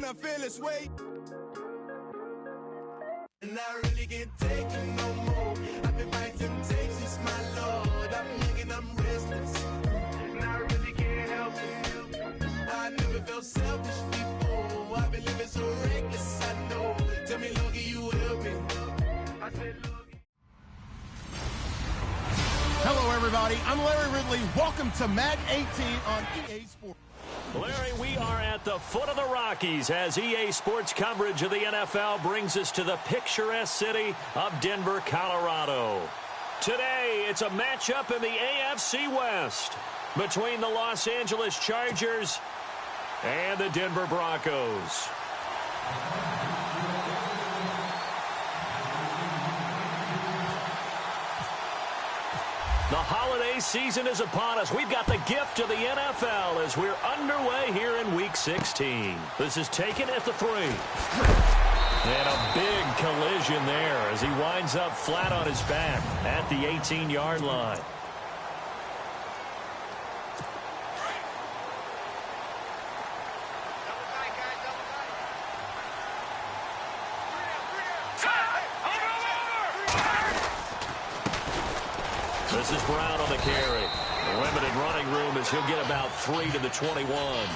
when I feel this way. And I really can't take it no more. I've been fighting temptations, my Lord. I'm young and I'm restless. And I really can't help it. I never felt selfish before. I've been living so reckless, I know. Tell me, Lord, can you help me? I said, Lord. Hello, everybody. I'm Larry Ridley. Welcome to Madden 18 on EA Sports. Larry, we are at the foot of the Rockies as EA Sports coverage of the NFL brings us to the picturesque city of Denver, Colorado. Today, it's a matchup in the AFC West between the Los Angeles Chargers and the Denver Broncos. The holiday season is upon us. We've got the gift of the NFL as we're underway here in Week 16. This is taken at the 3. And a big collision there as he winds up flat on his back at the 18-yard line. This is Brown on the carry. The limited running room as he'll get about 3 to the 21.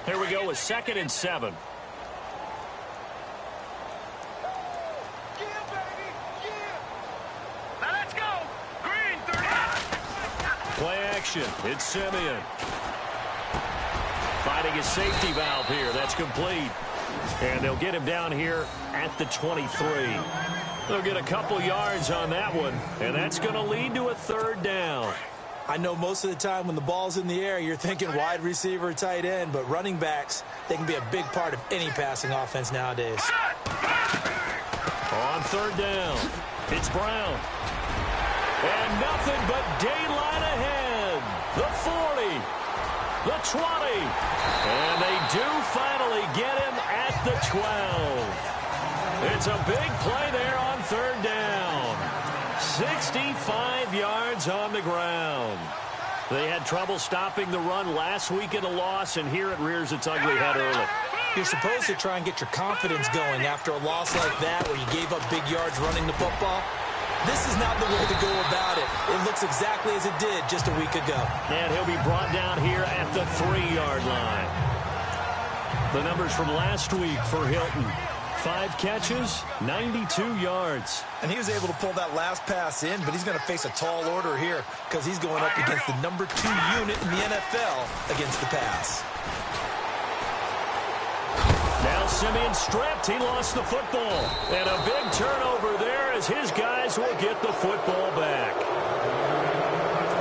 Here we go with 2nd and 7. Now let's go. Green 30. Play action. It's Simeon. Fighting his safety valve here. That's complete. And they'll get him down here at the 23. They'll get a couple yards on that one, and that's going to lead to a 3rd down. I know most of the time when the ball's in the air, you're thinking wide receiver, tight end, but running backs, they can be a big part of any passing offense nowadays. On 3rd down, it's Brown. And nothing but daylight ahead. The 40. The 20. And they do finally get him at the 12. It's a big play there on 3rd down. 65 yards on the ground. They had trouble stopping the run last week in a loss, and here it rears its ugly head early. You're supposed to try and get your confidence going after a loss like that where you gave up big yards running the football. This is not the way to go about it. It looks exactly as it did just a week ago. And he'll be brought down here at the 3-yard line. The numbers from last week for Hilton. 5 catches, 92 yards. And he was able to pull that last pass in, but he's going to face a tall order here because he's going up against the number 2 unit in the NFL against the pass. Now Simeon stripped. He lost the football. And a big turnover there as his guys will get the football back.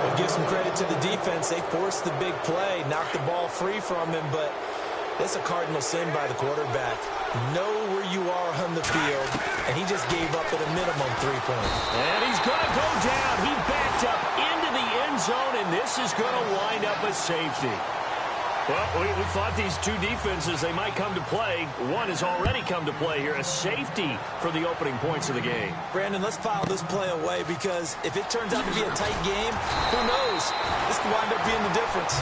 We'll give some credit to the defense. They forced the big play, knocked the ball free from him, but it's a cardinal sin by the quarterback. Know where you are on the field, and he just gave up at a minimum 3 points. And he's going to go down. He backed up into the end zone, and this is going to wind up a safety. Well, we thought these two defenses, they might come to play. One has already come to play here, a safety for the opening points of the game. Brandon, let's file this play away because if it turns out to be a tight game, who knows? This could wind up being the difference.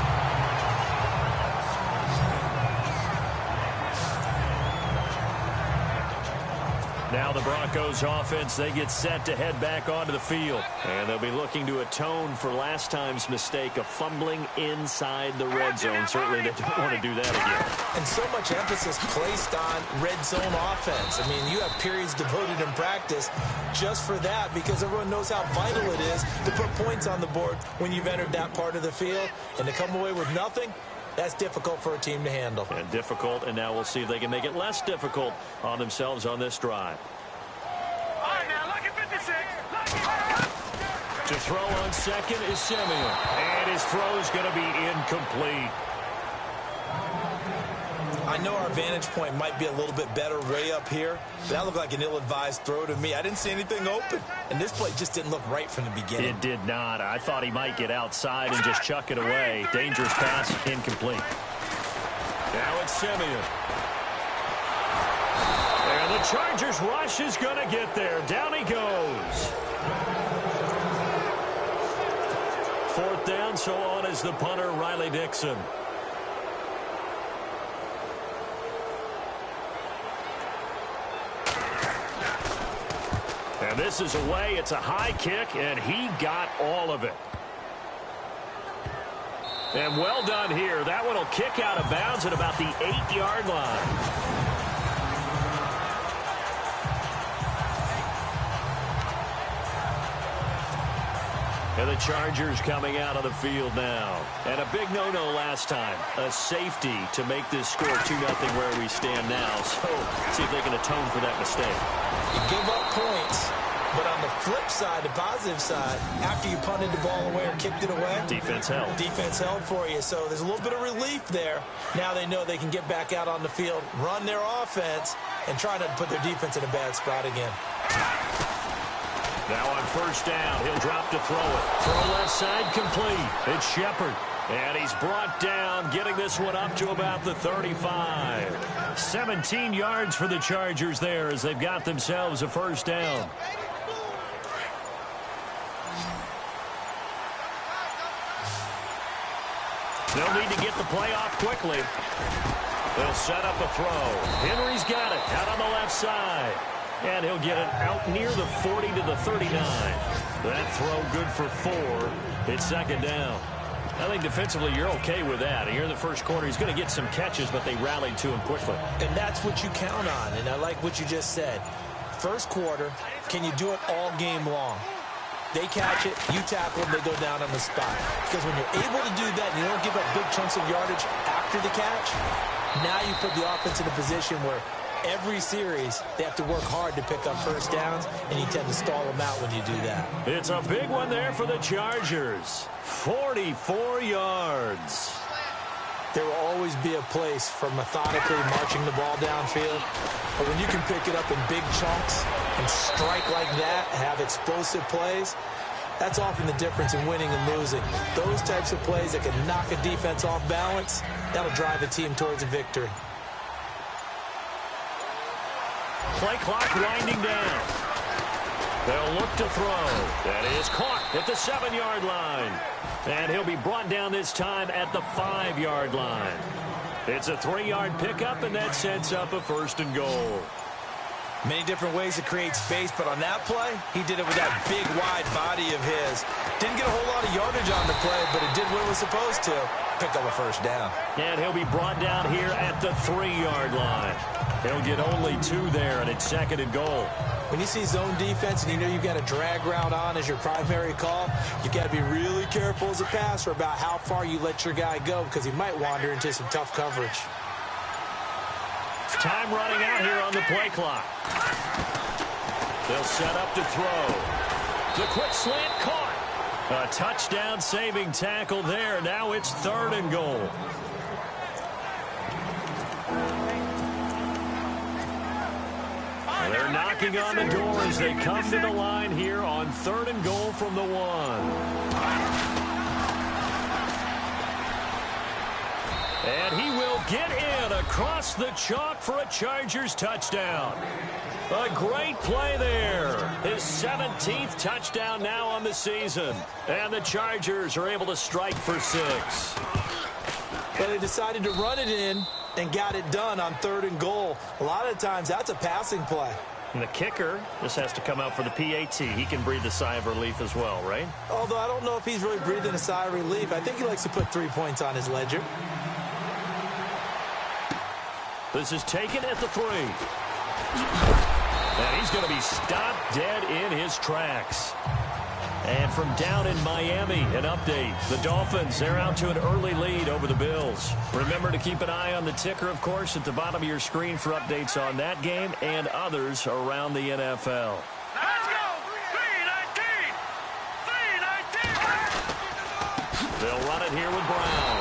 Now the Broncos offense, they get set to head back onto the field. And they'll be looking to atone for last time's mistake of fumbling inside the red zone. Certainly they don't want to do that again. And so much emphasis placed on red zone offense. I mean, you have periods devoted in practice just for that because everyone knows how vital it is to put points on the board when you've entered that part of the field. And to come away with nothing, that's difficult for a team to handle. And difficult, and now we'll see if they can make it less difficult on themselves on this drive. All right, now, look at 56. To throw on 2nd is Simeon. And his throw is going to be incomplete. I know our vantage point might be a little bit better way up here, but that looked like an ill-advised throw to me. I didn't see anything open, and this play just didn't look right from the beginning. It did not. I thought he might get outside and just chuck it away. Dangerous pass, incomplete. Now it's Simeon. And the Chargers rush is going to get there. Down he goes. 4th fourth down, so on is the punter, Riley Dixon. And this is away. It's a high kick, and he got all of it. And well done here. That one will kick out of bounds at about the 8-yard line. And the Chargers coming out of the field now. And a big no-no last time. A safety to make this score 2-0 where we stand now. So see if they can atone for that mistake. You give up points, but on the flip side, the positive side, after you punted the ball away or kicked it away, defense held. Defense held for you. So there's a little bit of relief there. Now they know they can get back out on the field, run their offense, and try not to put their defense in a bad spot again. Now on first down, he'll drop to throw it. Throw left side complete. It's Shepard. And he's brought down, getting this one up to about the 35. 17 yards for the Chargers there as they've got themselves a first down. They'll need to get the play off quickly. They'll set up a throw. Henry's got it out on the left side. And he'll get it out near the 40 to the 39. That throw good for 4. It's second down. I think defensively you're okay with that. Here in the first quarter, he's going to get some catches, but they rallied to him quickly. And that's what you count on, and I like what you just said. First quarter, can you do it all game long? They catch it, you tackle them, they go down on the spot. Because when you're able to do that and you don't give up big chunks of yardage after the catch, now you put the offense in a position where every series, they have to work hard to pick up first downs, and you tend to stall them out when you do that. It's a big one there for the Chargers. 44 yards. There will always be a place for methodically marching the ball downfield, but when you can pick it up in big chunks and strike like that, have explosive plays, that's often the difference in winning and losing. Those types of plays that can knock a defense off balance, that'll drive a team towards a victory. Play clock winding down. They'll look to throw. That is caught at the 7-yard line. And he'll be brought down this time at the 5-yard line. It's a 3-yard pickup, and that sets up a first and goal. Many different ways to create space, but on that play, he did it with that big, wide body of his. Didn't get a whole lot of yardage on the play, but it did what it was supposed to. Picked up a first down. And he'll be brought down here at the 3-yard line. He'll get only 2 there, and it's second and goal. When you see zone defense and you know you've got a drag route on as your primary call, you've got to be really careful as a passer about how far you let your guy go because he might wander into some tough coverage. Time running out here on the play clock. They'll set up to throw. The quick slant caught. A touchdown saving tackle there. Now it's third and goal. They're knocking on the door as they come to the line here on third and goal from the 1. And he will get in across the chalk for a Chargers touchdown. A great play there. His 17th touchdown now on the season. And the Chargers are able to strike for 6. Well, they decided to run it in and got it done on third and goal. A lot of times, that's a passing play. And the kicker just has to come out for the PAT. He can breathe a sigh of relief as well, right? Although I don't know if he's really breathing a sigh of relief. I think he likes to put 3 points on his ledger. This is taken at the 3. And he's going to be stopped dead in his tracks. And from down in Miami, an update. The Dolphins, they're out to an early lead over the Bills. Remember to keep an eye on the ticker, of course, at the bottom of your screen for updates on that game and others around the NFL. Let's go! 319! 319! They'll run it here with Brown.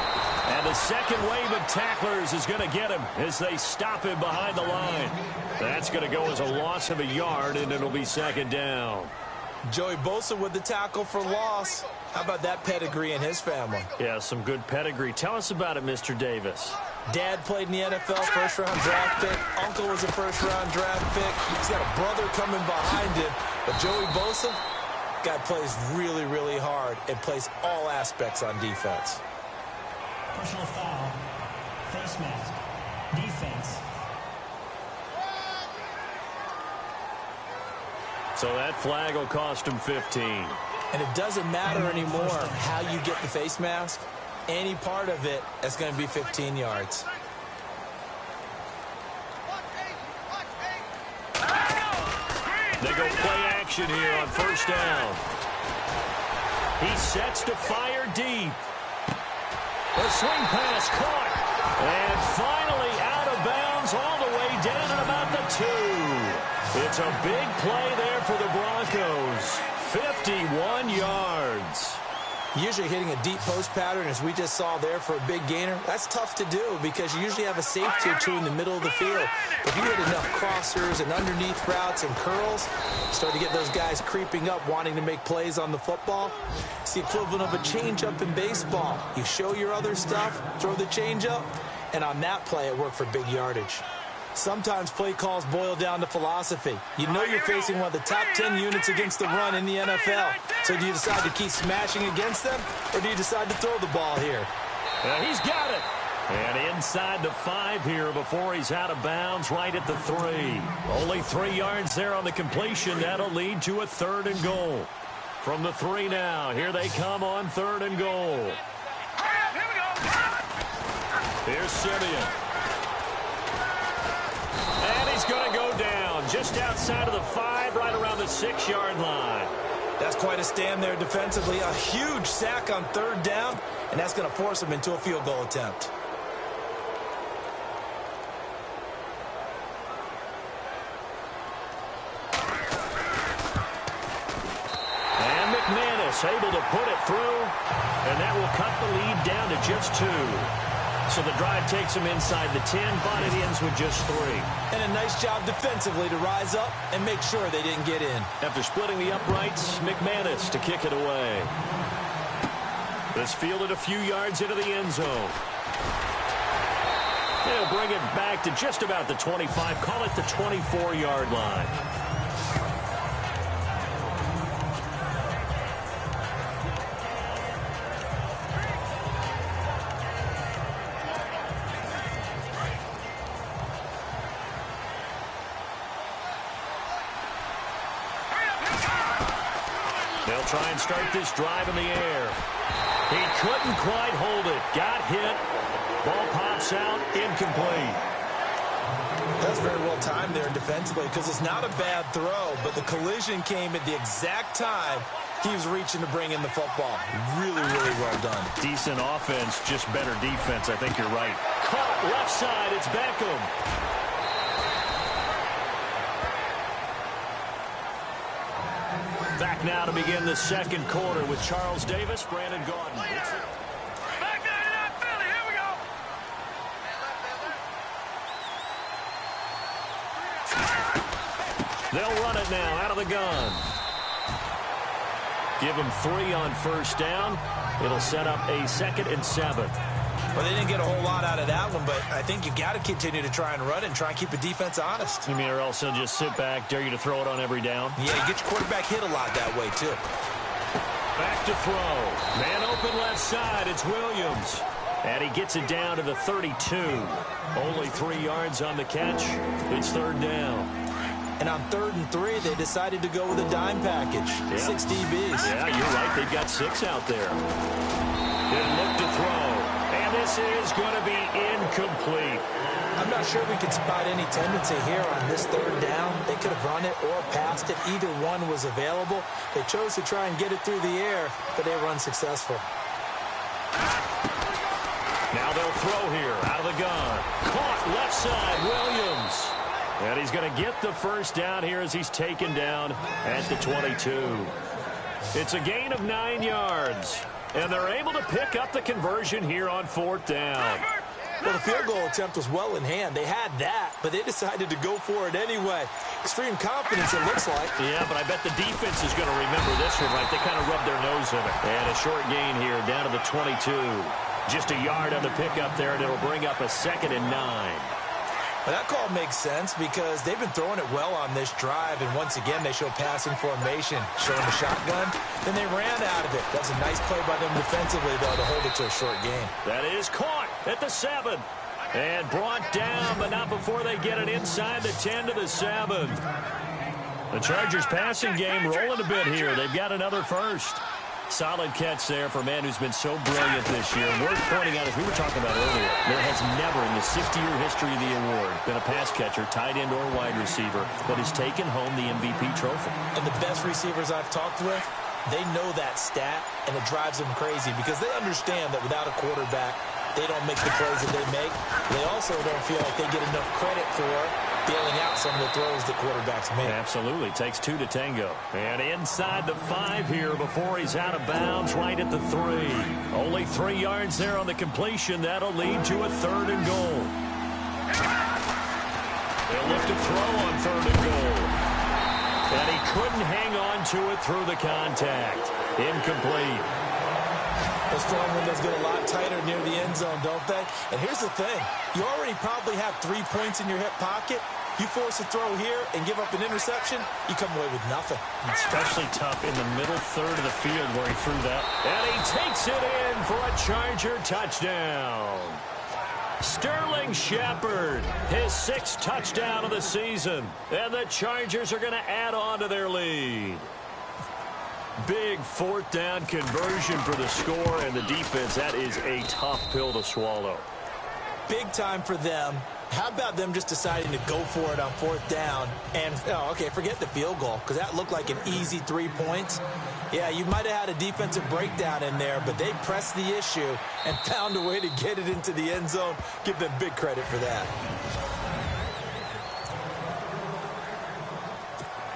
And the second wave of tacklers is going to get him as they stop him behind the line. That's going to go as a loss of a yard, and it'll be second down. Joey Bosa with the tackle for loss. How about that pedigree in his family? Yeah, some good pedigree. Tell us about it, Mr. Davis. Dad played in the NFL, first-round draft pick. Uncle was a first-round draft pick. He's got a brother coming behind him. But Joey Bosa, Guy plays really, really hard and plays all aspects on defense. Personal foul, face mask, defense. So that flag will cost him 15. And it doesn't matter anymore how you get the face mask. Any part of it, that's going to be 15 yards. They go play action here on first down. He sets to fire deep. The swing pass caught. And finally out of bounds all the way down at about the 2. It's a big play there for the Broncos. 51 yards. Usually hitting a deep post pattern, as we just saw there, for a big gainer, that's tough to do because you usually have a safety or two in the middle of the field. If you hit enough crossers and underneath routes and curls, start to get those guys creeping up, wanting to make plays on the football. It's the equivalent of a changeup in baseball. You show your other stuff, throw the changeup, and on that play, it worked for big yardage. Sometimes play calls boil down to philosophy. You know you're facing one of the top 10 units against the run in the NFL. So do you decide to keep smashing against them, or do you decide to throw the ball here? He's got it. And inside the 5 here before he's out of bounds, right at the 3. Only 3 yards there on the completion. That'll lead to a 3rd and goal. From the 3 now, here they come on 3rd and goal. Here's Simeon. And he's going to go down just outside of the 5, right around the 6-yard line. That's quite a stand there defensively. A huge sack on 3rd down, and that's going to force him into a field goal attempt. And McManus able to put it through, and that will cut the lead down to just 2. So the drive takes him inside the 10, but it ends with just 3. And a nice job defensively to rise up and make sure they didn't get in. After splitting the uprights, McManus to kick it away. This fielded a few yards into the end zone. They'll bring it back to just about the 25, call it the 24-yard line. They'll try and start this drive in the air. He couldn't quite hold it. Got hit. Ball pops out. Incomplete. That's very well timed there defensively because it's not a bad throw, but the collision came at the exact time he was reaching to bring in the football. Really, really well done. Decent offense, just better defense. I think you're right. Caught left side. It's Beckham. Back now to begin the second quarter with Charles Davis, Brandon Gaudin. Back there to that Philly. Here we go. They'll run it now out of the gun. Give him 3 on first down. It'll set up a 2nd and 7. Well, they didn't get a whole lot out of that one, but I think you got to continue to try and run and try and keep the defense honest. You mean or else he'll just sit back, dare you to throw it on every down? Yeah, you get your quarterback hit a lot that way, too. Back to throw. Man open left side. It's Williams. And he gets it down to the 32. Only 3 yards on the catch. It's 3rd down. And on 3rd and 3, they decided to go with a dime package. Yeah. 6 DBs. Yeah, you're right. They've got 6 out there. Didn't look to throw. And this is going to be incomplete. I'm not sure we could spot any tendency here on this 3rd down. They could have run it or passed it. Either one was available. They chose to try and get it through the air, but they were unsuccessful. Now they'll throw here out of the gun. Caught left side, Williams. And he's going to get the first down here as he's taken down at the 22. It's a gain of 9 yards. And they're able to pick up the conversion here on 4th down. Well, the field goal attempt was well in hand. They had that, but they decided to go for it anyway. Extreme confidence, it looks like. Yeah, but I bet the defense is going to remember this one, right? They kind of rubbed their nose in it. And a short gain here down to the 22. Just a yard on the pickup there, and it'll bring up a 2nd and 9. Well, that call makes sense because they've been throwing it well on this drive, and once again, they show passing formation, showing the shotgun. Then they ran out of it. That was a nice play by them defensively, though, to hold it to a short game. That is caught at the 7. And brought down, but not before they get it inside the 10 to the 7. The Chargers passing game rolling a bit here. They've got another first. Solid catch there for a man who's been so brilliant this year. Worth pointing out, as we were talking about earlier, there has never in the 60-year history of the award been a pass catcher, tight end or wide receiver, that has taken home the MVP trophy. And the best receivers I've talked with, they know that stat, and it drives them crazy because they understand that without a quarterback, they don't make the plays that they make. They also don't feel like they get enough credit for bailing out some of the throws that quarterbacks make. Absolutely. Takes 2 to tango. And inside the 5 here before he's out of bounds, right at the 3. Only 3 yards there on the completion. That'll lead to a 3rd and goal. They'll look to throw on 3rd and goal. And he couldn't hang on to it through the contact. Incomplete. Those throwing windows get a lot tighter near the end zone, don't they? And here's the thing. You already probably have 3 points in your hip pocket. You force a throw here and give up an interception, you come away with nothing. Especially tough in the middle 3rd of the field where he threw that. And he takes it in for a Charger touchdown. Sterling Shepard, his 6th touchdown of the season. And the Chargers are going to add on to their lead. Big 4th down conversion for the score, and the defense, that is a tough pill to swallow. Big time for them. How about them just deciding to go for it on 4th down? And, forget the field goal, because that looked like an easy 3 points. Yeah, you might have had a defensive breakdown in there, but they pressed the issue and found a way to get it into the end zone. Give them big credit for that.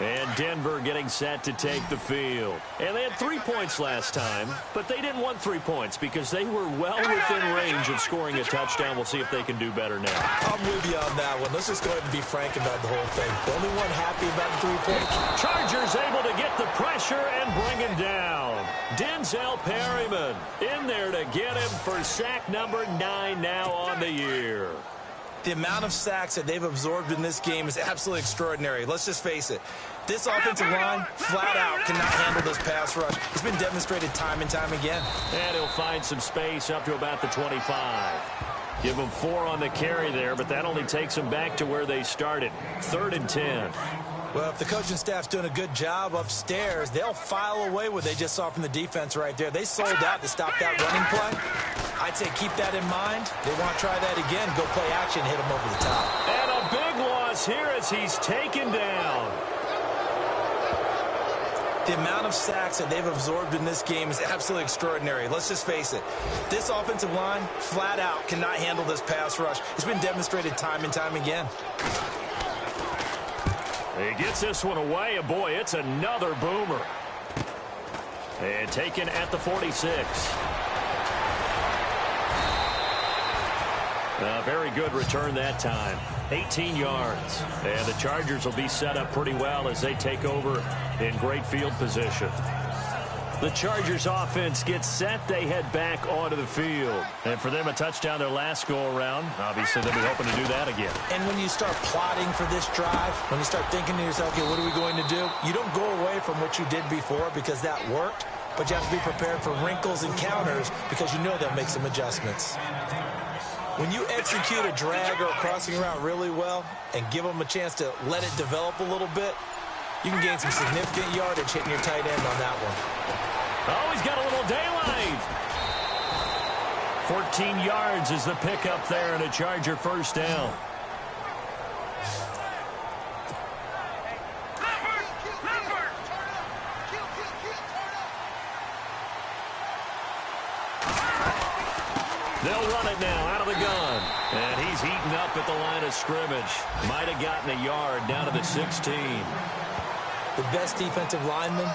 And Denver getting set to take the field. And they had 3 points last time, but they didn't want 3 points because they were well within range of scoring a touchdown. We'll see if they can do better now. I'm with you on that one. Let's just go ahead and be frank about the whole thing. The only one happy about the 3 points. Chargers able to get the pressure and bring him down. Denzel Perryman in there to get him for sack number 9 now on the year. The amount of sacks that they've absorbed in this game is absolutely extraordinary. Let's just face it. This offensive line, flat out, cannot handle this pass rush. It's been demonstrated time and time again. And he'll find some space up to about the 25. Give them 4 on the carry there, but that only takes them back to where they started. 3rd and 10. Well, if the coaching staff's doing a good job upstairs, they'll file away what they just saw from the defense right there. They sold out to stop that running play. I'd say keep that in mind. They want to try that again, go play action, hit them over the top. And a big loss here as he's taken down. The amount of sacks that they've absorbed in this game is absolutely extraordinary. Let's just face it. This offensive line, flat out, cannot handle this pass rush. It's been demonstrated time and time again. He gets this one away, and boy, it's another boomer. And taken at the 46. A very good return that time. 18 yards. And the Chargers will be set up pretty well as they take over in great field position. The Chargers offense gets set. They head back onto the field. And for them, a touchdown their last go-around. Obviously, they'll be hoping to do that again. And when you start plotting for this drive, when you start thinking to yourself, okay, what are we going to do? You don't go away from what you did before because that worked. But you have to be prepared for wrinkles and counters because you know they'll make some adjustments. When you execute a drag or a crossing route really well and give them a chance to let it develop a little bit, you can gain some significant yardage hitting your tight end on that one. Oh, he's got a little daylight. 14 yards is the pickup there and a Charger 1st down. They'll run it now out of the gun. And he's heating up at the line of scrimmage. Might have gotten a yard down to the 16. The best defensive linemen,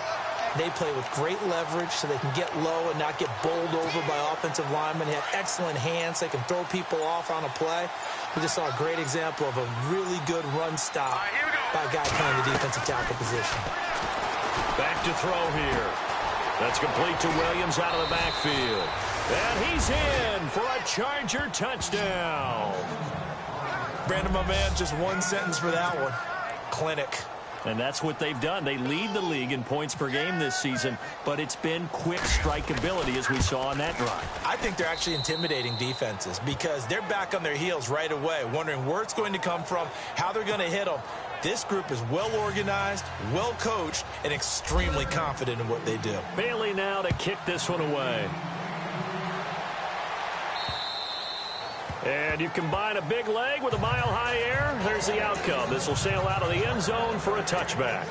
they play with great leverage so they can get low and not get bowled over by offensive linemen. They have excellent hands. They can throw people off on a play. We just saw a great example of a really good run stop by a guy playing the defensive tackle position. Back to throw here. That's complete to Williams out of the backfield. And he's in for a Charger touchdown. Brandon, my man, just one sentence for that one. Clinic. And that's what they've done. They lead the league in points per game this season, but it's been quick strikeability as we saw on that drive. I think they're actually intimidating defenses because they're back on their heels right away, wondering where it's going to come from, how they're going to hit them. This group is well organized, well coached, and extremely confident in what they do. Bailey now to kick this one away. And you combine a big leg with a mile-high air, there's the outcome. This will sail out of the end zone for a touchback.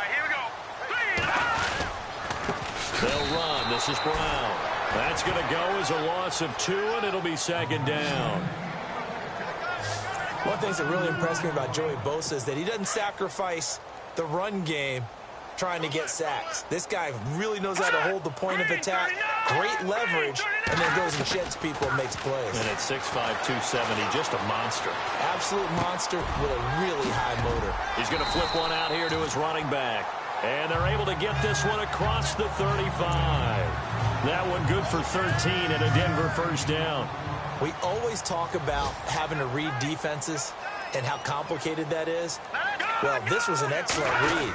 Here we go. They'll run. This is Brown. That's going to go as a loss of 2, and it'll be second down. One thing that really impressed me about Joey Bosa is that he doesn't sacrifice the run game trying to get sacks. This guy really knows how to hold the point of attack, great leverage, and then goes and sheds people and makes plays. And at 6'5", 270, just a monster. Absolute monster with a really high motor. He's going to flip one out here to his running back. And they're able to get this one across the 35. That one good for 13 and a Denver first down. We always talk about having to read defenses and how complicated that is. Well, this was an excellent read.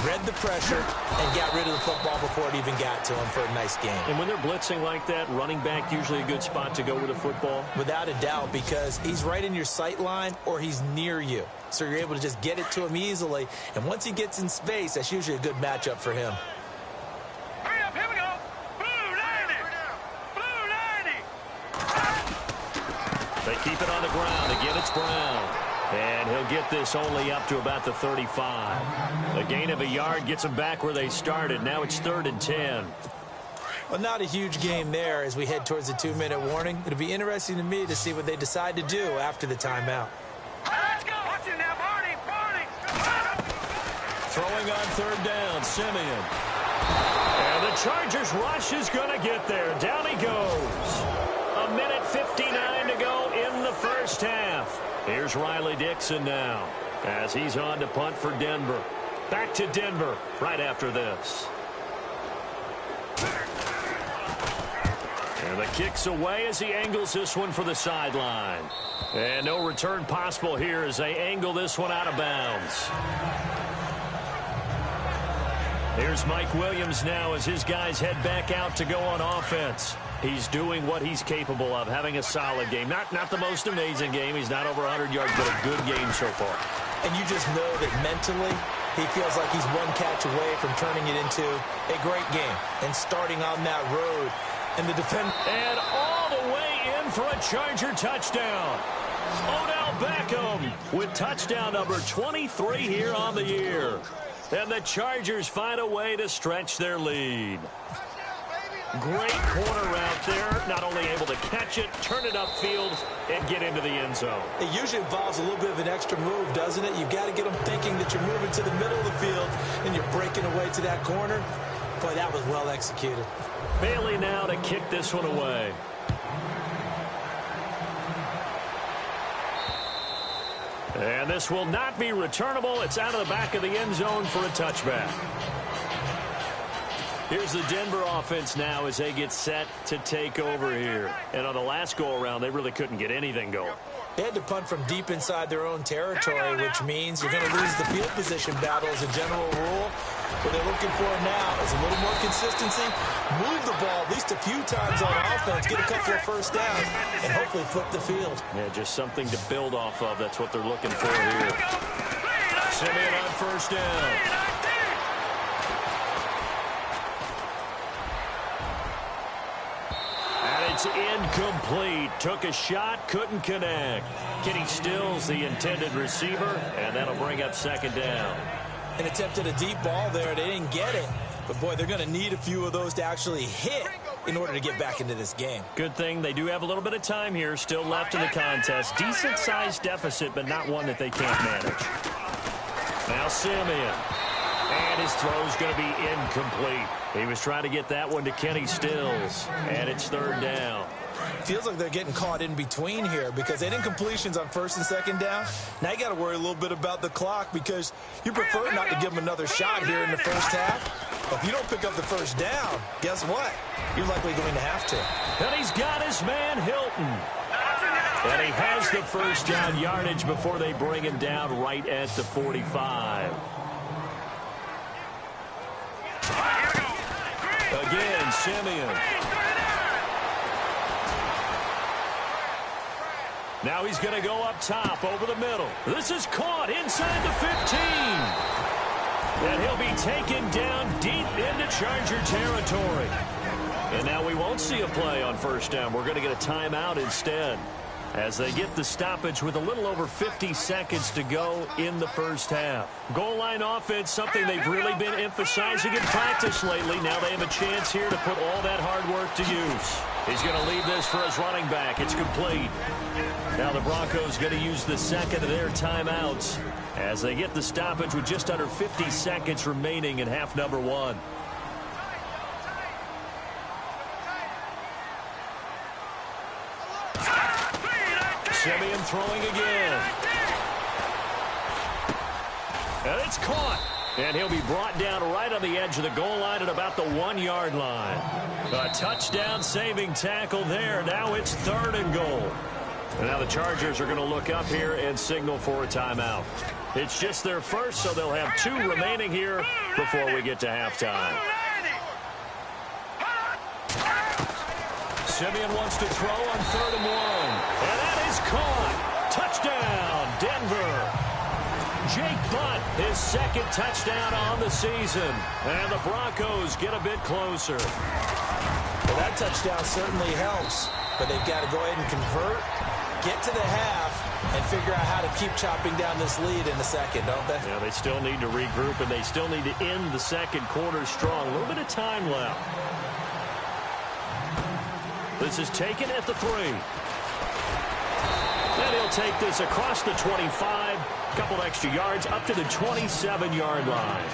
Read the pressure and got rid of the football before it even got to him for a nice gain. And when they're blitzing like that, running back usually a good spot to go with the football? Without a doubt, because he's right in your sight line or he's near you. So you're able to just get it to him easily. And once he gets in space, that's usually a good matchup for him. Hurry up, here we go. Blue 90. Blue 90. They keep it on the ground. Again, it's Brown. And he'll get this only up to about the 35. A gain of a yard gets them back where they started. Now it's 3rd and 10. Well, not a huge game there as we head towards the 2-minute warning. It'll be interesting to me to see what they decide to do after the timeout. Let's go. Watch it now, Barney. Throwing on 3rd down, Simeon. And the Chargers rush is going to get there. Down he goes. 1:59 to go in the first half. Here's Riley Dixon now as he's on to punt for Denver. Back to Denver right after this. And the kick's away as he angles this one for the sideline. And no return possible here as they angle this one out of bounds. Here's Mike Williams now as his guys head back out to go on offense. He's doing what he's capable of, having a solid game. Not the most amazing game. He's not over 100 yards, but a good game so far. And you just know that mentally he feels like he's one catch away from turning it into a great game and starting on that road. And the defense. And all the way in for a Charger touchdown. Odell Beckham with touchdown number 23 here on the year. And the Chargers find a way to stretch their lead. Great corner route there. Not only able to catch it, turn it upfield, and get into the end zone. It usually involves a little bit of an extra move, doesn't it? You've got to get them thinking that you're moving to the middle of the field and you're breaking away to that corner. Boy, that was well executed. Bailey now to kick this one away. And this will not be returnable. It's out of the back of the end zone for a touchback. Here's the Denver offense now as they get set to take over here. And on the last go-around, they really couldn't get anything going. They had to punt from deep inside their own territory, which means you're going to lose the field position battle as a general rule. What they're looking for now is a little more consistency, move the ball at least a few times on offense, get a couple of first downs, and hopefully flip the field. Yeah, just something to build off of. That's what they're looking for here. Simeon on first down. It's incomplete. Took a shot, couldn't connect. Kenny Stills, the intended receiver, and that'll bring up 2nd down. And attempted a deep ball there. They didn't get it. But, boy, they're going to need a few of those to actually hit in order to get back into this game. Good thing they do have a little bit of time here still left in the contest. Decent-sized deficit, but not one that they can't manage. Now Simeon. And his throw's going to be incomplete. He was trying to get that one to Kenny Stills. And it's 3rd down. Feels like they're getting caught in between here because they didn't completions on 1st and 2nd down. Now you got to worry a little bit about the clock because you prefer not to give them another shot here in the first half. If you don't pick up the first down, guess what? You're likely going to have to. And he's got his man, Hilton. And he has the first down yardage before they bring him down right at the 45. Again, Simeon. Now he's going to go up top over the middle. This is caught inside the 15. And he'll be taken down deep into Charger territory. And now we won't see a play on first down. We're going to get a timeout instead, as they get the stoppage with a little over 50 seconds to go in the first half. Goal line offense, something they've really been emphasizing in practice lately. Now they have a chance here to put all that hard work to use. He's going to leave this for his running back. It's complete. Now the Broncos going to use the second of their timeouts as they get the stoppage with just under 50 seconds remaining in half number one. Simeon throwing again. And it's caught. And he'll be brought down right on the edge of the goal line at about the 1-yard line. A touchdown-saving tackle there. Now it's 3rd and goal. And now the Chargers are going to look up here and signal for a timeout. It's just their first, so they'll have 2 remaining here before we get to halftime. Simeon wants to throw on 3rd and 1. And that is caught. Touchdown, Denver. Jake Butt, his 2nd touchdown on the season. And the Broncos get a bit closer. Well, that touchdown certainly helps, but they've got to go ahead and convert, get to the half, and figure out how to keep chopping down this lead in the second, don't they? Yeah, they still need to regroup, and they still need to end the second quarter strong. A little bit of time left. This is taken at the 3. And he'll take this across the 25, a couple extra yards, up to the 27-yard line.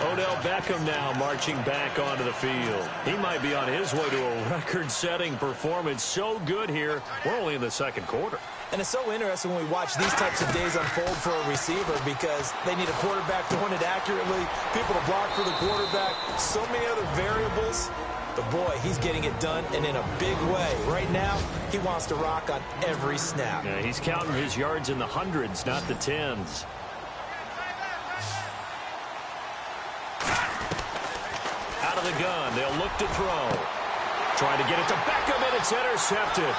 Odell Beckham now marching back onto the field. He might be on his way to a record-setting performance. So good here. We're only in the second quarter. And it's so interesting when we watch these types of days unfold for a receiver, because they need a quarterback throwing it accurately, people to block for the quarterback, so many other variables. But, boy, he's getting it done, and in a big way. Right now, he wants to rock on every snap. Yeah, he's counting his yards in the hundreds, not the tens. Out of the gun, they'll look to throw. Trying to get it to Beckham, and it's intercepted.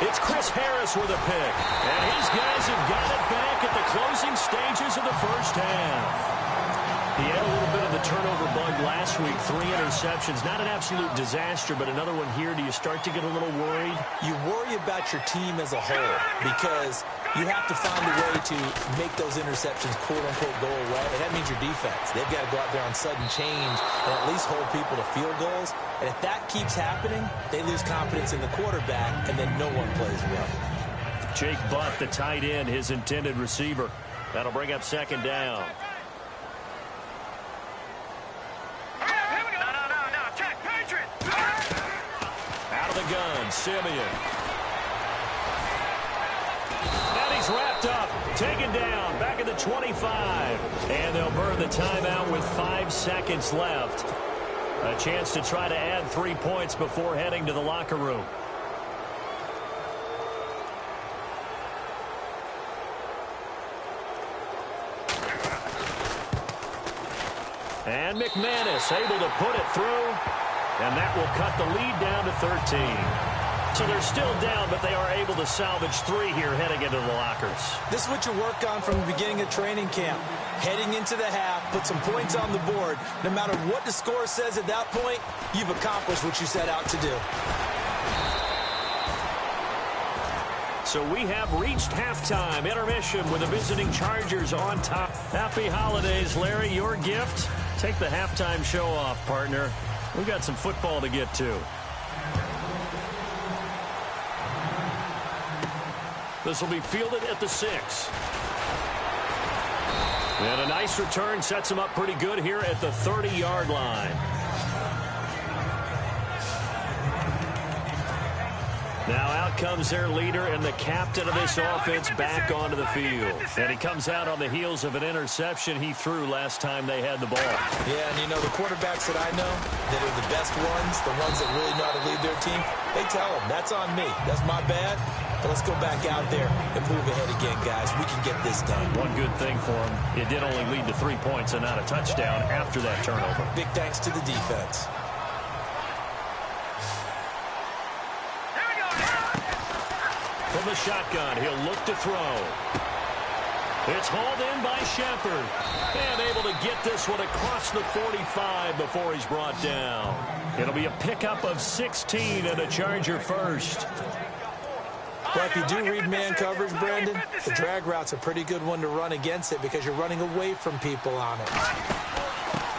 It's Chris Harris with a pick. And his guys have got it back at the closing stages of the first half. He had a little bit of the turnover bug last week, 3 interceptions. Not an absolute disaster, but another one here. Do you start to get a little worried? You worry about your team as a whole, because you have to find a way to make those interceptions, quote-unquote, go away. And that means your defense. They've got to go out there on sudden change and at least hold people to field goals. And if that keeps happening, they lose confidence in the quarterback, and then no one plays well. Jake Butt, the tight end, his intended receiver. That'll bring up 2nd down. Out of the gun, Simeon. And he's wrapped up, taken down, back at the 25. And they'll burn the timeout with 5 seconds left. A chance to try to add 3 points before heading to the locker room. And McManus able to put it through. And that will cut the lead down to 13. So they're still down, but they are able to salvage 3 here heading into the lockers. This is what you work on from the beginning of training camp. Heading into the half, put some points on the board. No matter what the score says at that point, you've accomplished what you set out to do. So we have reached halftime, intermission with the visiting Chargers on top. Happy holidays, Larry. Your gift? Take the halftime show off, partner. We got some football to get to. This will be fielded at the 6. And a nice return sets him up pretty good here at the 30-yard line. Now out comes their leader and the captain of this offense back onto the field. And he comes out on the heels of an interception he threw last time they had the ball. Yeah, and you know, the quarterbacks that I know that are the best ones, the ones that really know how to lead their team, they tell them, that's on me. That's my bad. But let's go back out there and move ahead again, guys. We can get this done. One good thing for him, it did only lead to 3 points and not a touchdown after that turnover. Big thanks to the defense. From the shotgun, he'll look to throw. It's hauled in by Shepard. And able to get this one across the 45 before he's brought down. It'll be a pickup of 16 and a Charger first. Well, if you do read man coverage, Brandon, the drag route's a pretty good one to run against it because you're running away from people on it.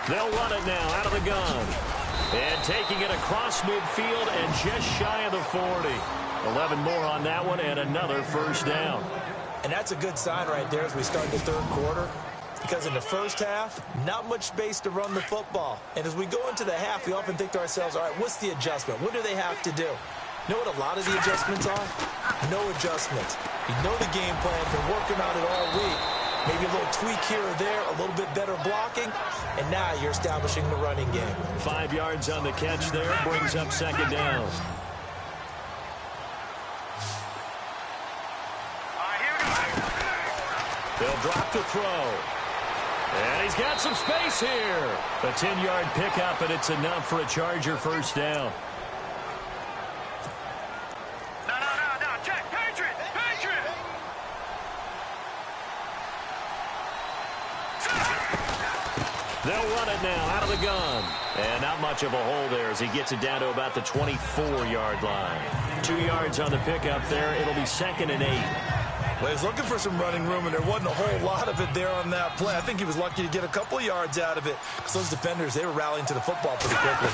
They'll run it now out of the gun. And taking it across midfield and just shy of the 40. 11 more on that one and another first down. And that's a good sign right there as we start the third quarter. Because in the first half, not much space to run the football. And as we go into the half, we often think to ourselves, all right, what's the adjustment? What do they have to do? You know what a lot of the adjustments are? No adjustments. You know the game plan, been working on it all week. Maybe a little tweak here or there, a little bit better blocking, and now you're establishing the running game. 5 yards on the catch there, brings up second down. They'll drop the throw. And he's got some space here. A 10-yard pickup, and it's enough for a Charger first down. No, check, Patriot! They'll run it now out of the gun. And not much of a hole there as he gets it down to about the 24-yard line. 2 yards on the pickup there. It'll be 2nd and 8. Well, he's looking for some running room, and there wasn't a whole lot of it there on that play. I think he was lucky to get a couple of yards out of it because those defenders, they were rallying to the football pretty quickly.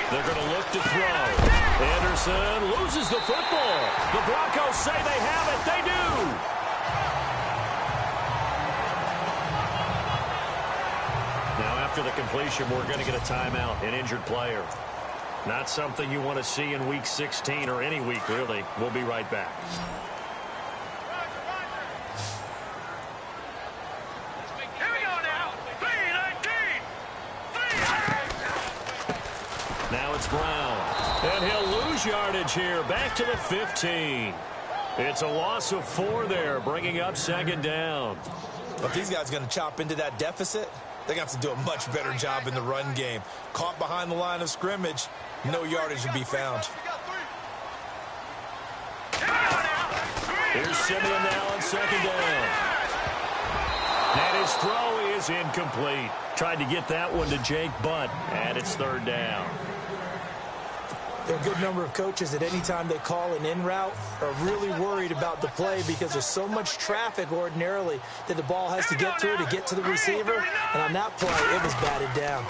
They're going to look to throw. Anderson loses the football. The Broncos say they have it. They do. Now, after the completion, we're going to get a timeout, an injured player. Not something you want to see in Week 16 or any week, really. We'll be right back. Now it's Brown. And he'll lose yardage here. Back to the 15. It's a loss of 4 there, bringing up second down. If these guys are going to chop into that deficit, they're going to have to do a much better job in the run game. Caught behind the line of scrimmage, no yardage would be found. Here's Simeon now on second down. And his throw is incomplete. Tried to get that one to Jake Butt, and it's third down. There are a good number of coaches that any time they call an in route are really worried about the play because there's so much traffic ordinarily that the ball has to get through to get to the receiver. And on that play, it was batted down.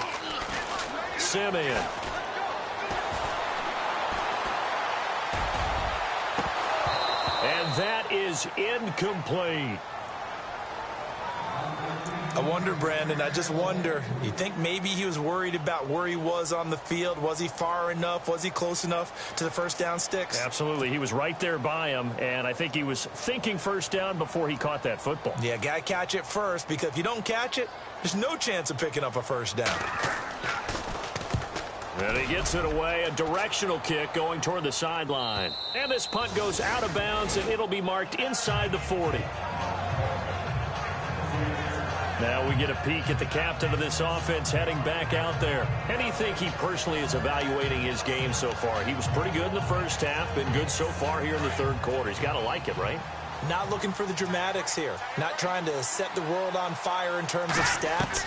Simeon. And that is incomplete. I wonder, Brandon, I just wonder, you think maybe he was worried about where he was on the field? Was he far enough? Was he close enough to the first down sticks? Absolutely. He was right there by him, and I think he was thinking first down before he caught that football. Yeah, got to catch it first, because if you don't catch it, there's no chance of picking up a first down. And he gets it away, a directional kick going toward the sideline. And this punt goes out of bounds, and it'll be marked inside the 40. Now we get a peek at the captain of this offense heading back out there. And you think he personally is evaluating his game so far? He was pretty good in the first half, been good so far here in the third quarter. He's got to like it, right? Not looking for the dramatics here. Not trying to set the world on fire in terms of stats.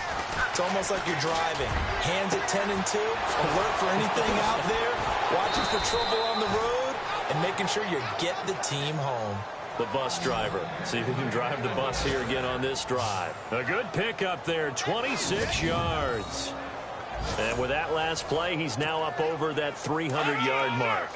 It's almost like you're driving. Hands at 10 and 2, alert for anything out there, watching for trouble on the road, and making sure you get the team home. The bus driver. See if he can drive the bus here again on this drive. A good pickup there, 26 yards. And with that last play, he's now up over that 300-yard mark.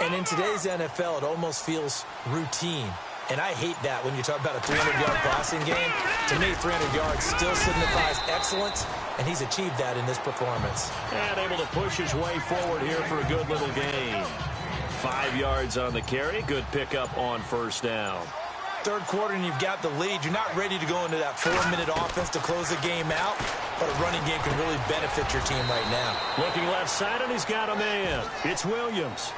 And in today's NFL, it almost feels routine. And I hate that when you talk about a 300-yard passing game. To me, 300 yards still signifies excellence, and he's achieved that in this performance. And able to push his way forward here for a good little gain. 5 yards on the carry. Good pickup on first down. Third quarter and you've got the lead. You're not ready to go into that 4-minute offense to close the game out, but a running game can really benefit your team right now. Looking left side, and he's got a man. It's Williams.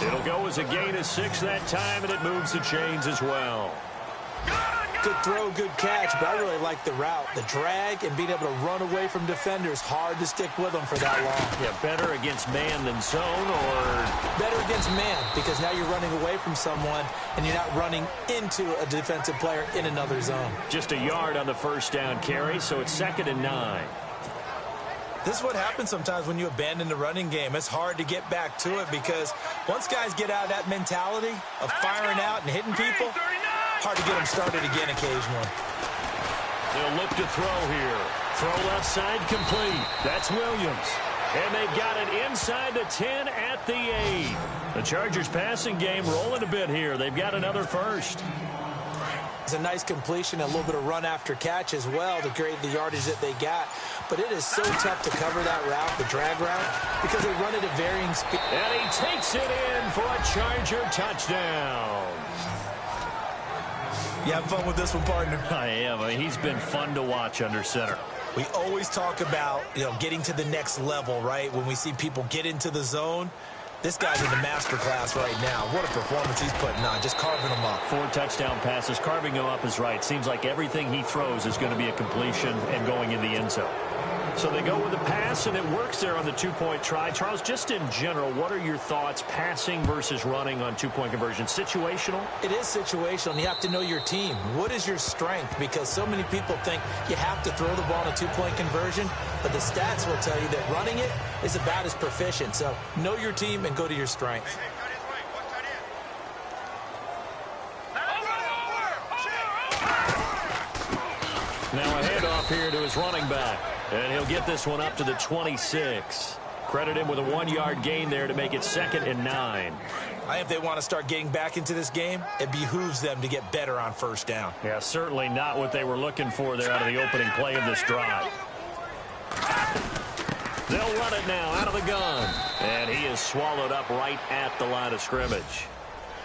It'll go as a gain of 6 that time, and it moves the chains as well. Good throw, good catch, but I really like the route. The drag and being able to run away from defenders, hard to stick with them for that long. Yeah, better against man than zone, or better against man, because now you're running away from someone and you're not running into a defensive player in another zone. Just a yard on the first down carry, so it's 2nd and 9. This is what happens sometimes when you abandon the running game. It's hard to get back to it because once guys get out of that mentality of firing out and hitting people, hard to get them started again occasionally. They'll look to throw here. Throw left side complete. That's Williams. And they've got it inside the 10 at the 8. The Chargers passing game rolling a bit here. They've got another first. It's a nice completion, a little bit of run after catch as well to create the yardage that they got. But it is so tough to cover that route, the drag route, because they run it at varying speed. And he takes it in for a Charger touchdown. You having fun with this one, partner? I am. I mean, he's been fun to watch under center. We always talk about, getting to the next level, right? When we see people get into the zone, this guy's in the master class right now. What a performance he's putting on, just carving them up. 4 touchdown passes. Carving them up is right. Seems like everything he throws is going to be a completion and going in the end zone. So they go with the pass, and it works there on the 2-point try. Charles, just in general, what are your thoughts passing versus running on 2-point conversion? Situational? It is situational, and you have to know your team. What is your strength? Because so many people think you have to throw the ball in a 2-point conversion, but the stats will tell you that running it is about as proficient. So know your team and go to your strength. Now a handoff here to his running back. And he'll get this one up to the 26. Credit him with a 1-yard gain there to make it 2nd and 9. If they want to start getting back into this game, it behooves them to get better on first down. Yeah, certainly not what they were looking for there out of the opening play of this drive. They'll run it now out of the gun. And he is swallowed up right at the line of scrimmage.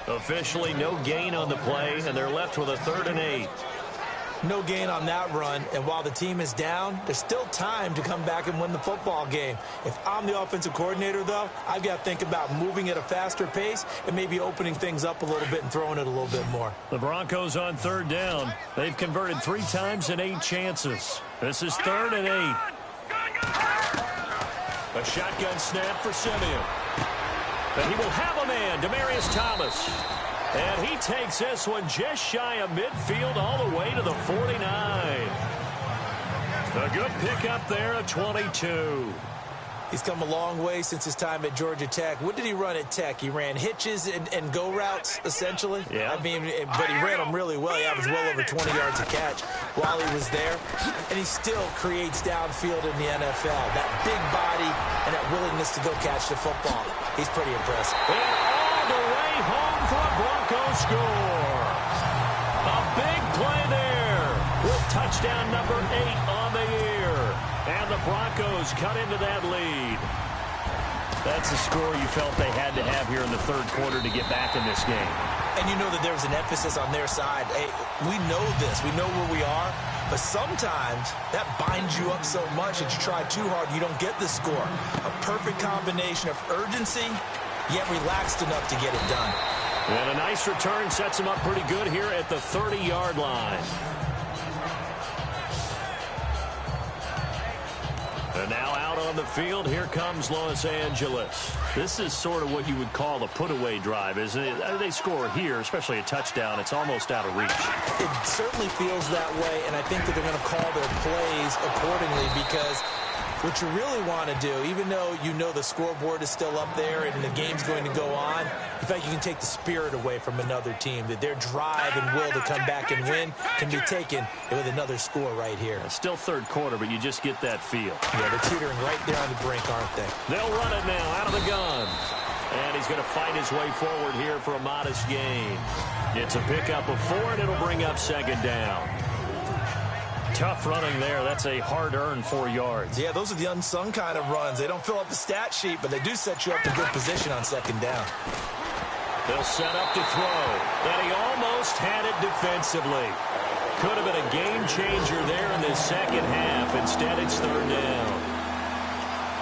Officially no gain on the play, and they're left with a 3rd and 8. No gain on that run, and while the team is down, there's still time to come back and win the football game. If I'm the offensive coordinator, though, I've got to think about moving at a faster pace and maybe opening things up a little bit and throwing it a little bit more. The Broncos on 3rd down. They've converted 3 times in 8 chances. This is 3rd and 8. A shotgun snap for Simeon. And he will have a man, Demaryius Thomas. And he takes this one just shy of midfield all the way to the 49. A good pickup there at 22. He's come a long way since his time at Georgia Tech. What did he run at Tech? He ran hitches and go routes, essentially. Yeah. But he ran them really well. He averaged well over 20 yards a catch while he was there. And he still creates downfield in the NFL. That big body and that willingness to go catch the football. He's pretty impressive. And all the way home for a Broncos score. A big play there with touchdown number 8 on the year. And the Broncos cut into that lead. That's a score you felt they had to have here in the 3rd quarter to get back in this game. And you know that there was an emphasis on their side. Hey, we know this. We know where we are. But sometimes that binds you up so much that you try too hard, you don't get the score. A perfect combination of urgency, yet relaxed enough to get it done. And a nice return sets him up pretty good here at the 30-yard line. And now out on the field, here comes Los Angeles. This is sort of what you would call a put-away drive, isn't it? They score here, especially a touchdown. It's almost out of reach. It certainly feels that way, and I think that they're going to call their plays accordingly because what you really want to do, even though you know the scoreboard is still up there and the game's going to go on, in fact, you can take the spirit away from another team, that their drive and will to come back and win can be taken with another score right here. It's still 3rd quarter, but you just get that feel. Yeah, they're teetering right there on the brink, aren't they? They'll run it now out of the gun. And he's going to fight his way forward here for a modest gain. It's a pickup of 4, and it'll bring up 2nd down. Tough running there. That's a hard-earned 4 yards. Yeah, those are the unsung kind of runs. They don't fill up the stat sheet, but they do set you up in good position on second down. They'll set up to throw. And he almost had it defensively. Could have been a game changer there in this second half. Instead, it's third down.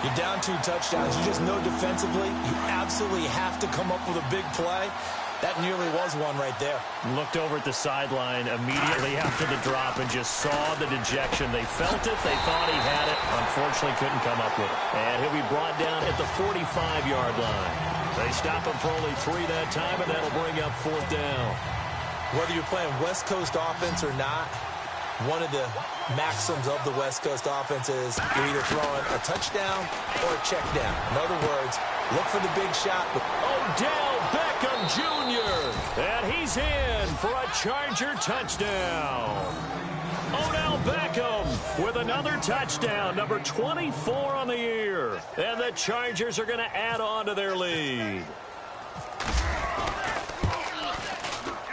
You're down 2 touchdowns. You just know defensively you absolutely have to come up with a big play. That nearly was one right there. Looked over at the sideline immediately after the drop and just saw the dejection. They felt it. They thought he had it. Unfortunately, couldn't come up with it. And he'll be brought down at the 45-yard line. They stop him for only 3 that time, and that'll bring up fourth down. Whether you're playing West Coast offense or not, one of the maxims of the West Coast offense is you're either throwing a touchdown or a check down. In other words, look for the big shot. Odell Beckham Jr. And he's in for a Charger touchdown. Odell Beckham with another touchdown, number 24 on the year. And the Chargers are going to add on to their lead.